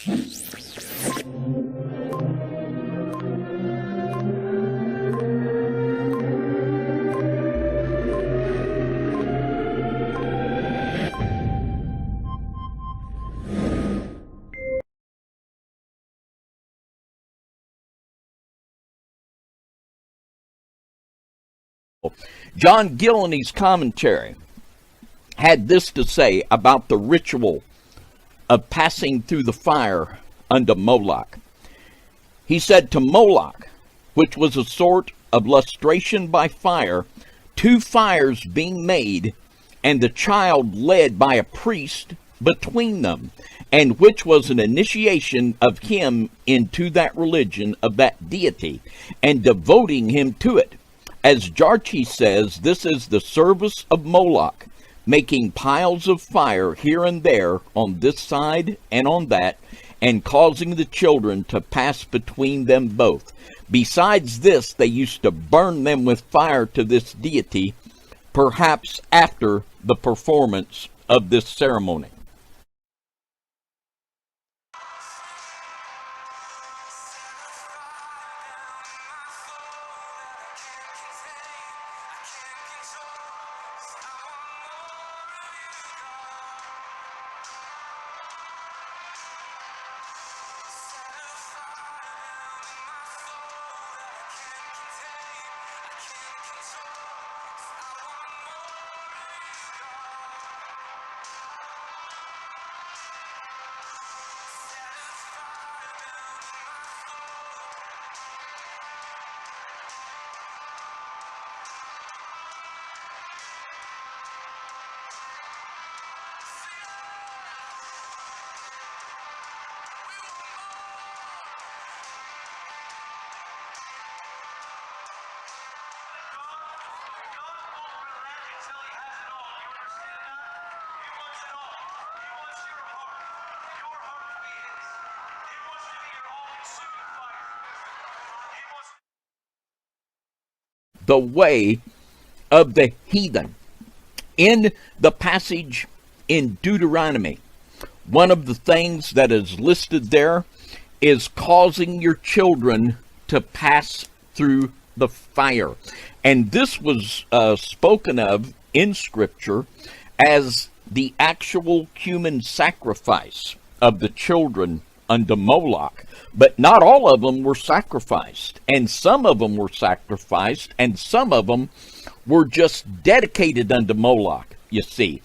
John Gill, in his commentary, had this to say about the ritual of passing through the fire unto Moloch. He said, to Moloch, which was a sort of lustration by fire, 2 fires being made, and the child led by a priest between them, and which was an initiation of him into that religion of that deity, and devoting him to it. As Jarchi says, this is the service of Moloch, making piles of fire here and there on this side and on that, and causing the children to pass between them both. Besides this, they used to burn them with fire to this deity, perhaps after the performance of this ceremony. The way of the heathen. In the passage in Deuteronomy, one of the things that is listed there is causing your children to pass through the fire. And this was spoken of in Scripture as the actual human sacrifice of the children unto Moloch. But not all of them were sacrificed, and some of them were sacrificed, and some of them were just dedicated unto Moloch, you see.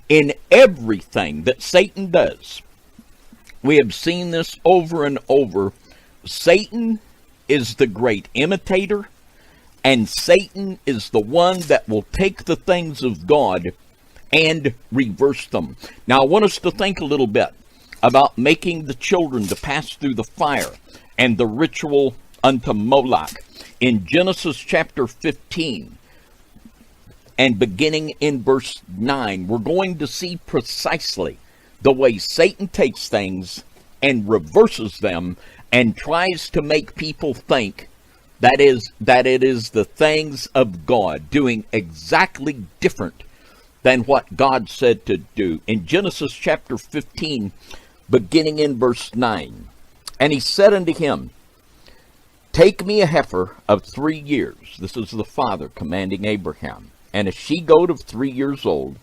In everything that Satan does, we have seen this over and over. Satan is the great imitator, and Satan is the one that will take the things of God and reverse them. Now, I want us to think a little bit about making the children to pass through the fire and the ritual unto Moloch. In Genesis chapter 15, and beginning in verse 9, we're going to see precisely the way Satan takes things and reverses them and tries to make people think that it is the things of God, doing exactly different than what God said to do. In Genesis chapter 15, beginning in verse 9, and he said unto him, take me a heifer of 3 years. This is the father commanding Abraham. And a she-goat of 3 years old,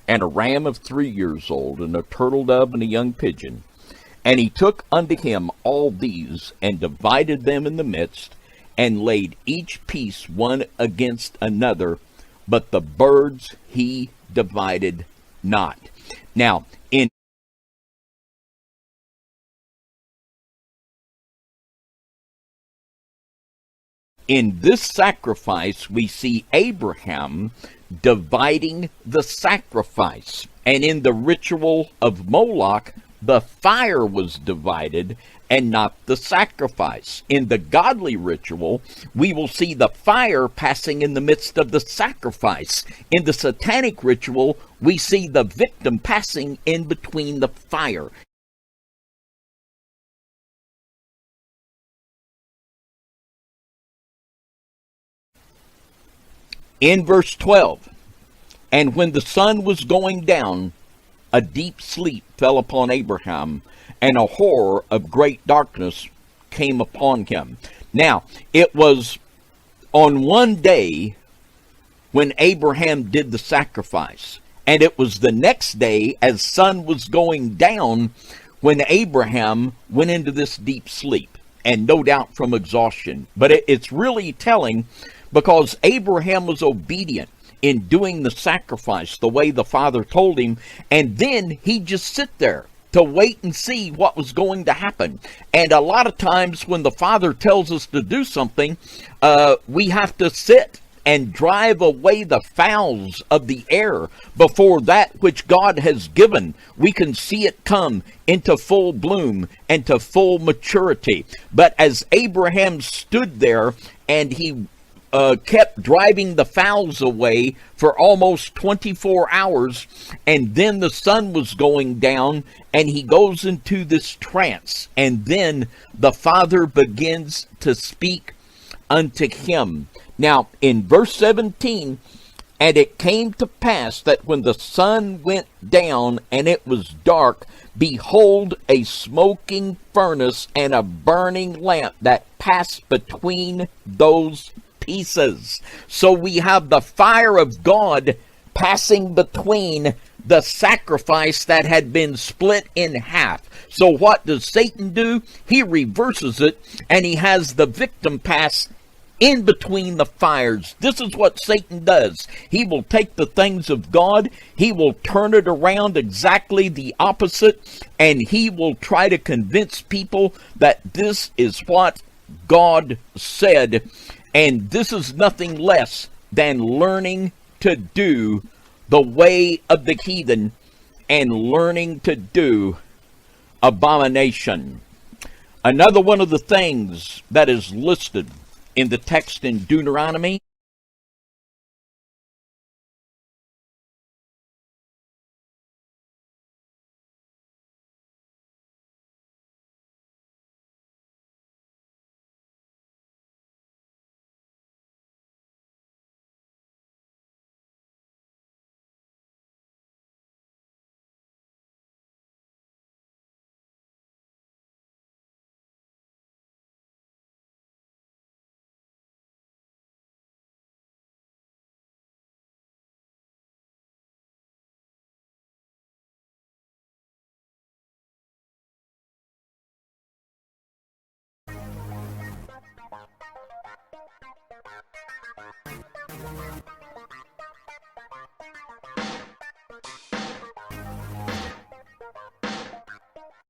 and a ram of 3 years old, and a turtle dove, and a young pigeon. And he took unto him all these, and divided them in the midst, and laid each piece one against another, but the birds he divided not. Now, in this sacrifice, we see Abraham dividing the sacrifice. And in the ritual of Moloch, the fire was divided and not the sacrifice. In the godly ritual, we will see the fire passing in the midst of the sacrifice. In the satanic ritual, we see the victim passing in between the fire. In verse 12, and when the sun was going down, a deep sleep fell upon Abraham, and a horror of great darkness came upon him. Now, it was on one day when Abraham did the sacrifice, and it was the next day as sun was going down when Abraham went into this deep sleep, and no doubt from exhaustion. But it's really telling, because Abraham was obedient in doing the sacrifice the way the Father told him, and then he just sit there to wait and see what was going to happen. And a lot of times when the Father tells us to do something, we have to sit and drive away the fowls of the air before that which God has given. We can see it come into full bloom and to full maturity. But as Abraham stood there and he kept driving the fowls away for almost 24 hours, and then the sun was going down, and he goes into this trance, and then the Father begins to speak unto him. Now, in verse 17, and it came to pass that when the sun went down and it was dark, behold, a smoking furnace and a burning lamp that passed between those pieces. So we have the fire of God passing between the sacrifice that had been split in half. So what does Satan do? He reverses it, and he has the victim pass in between the fires. This is what Satan does. He will take the things of God, he will turn it around exactly the opposite, and he will try to convince people that this is what God said. And this is nothing less than learning to do the way of the heathen and learning to do abomination. Another one of the things that is listed in the text in Deuteronomy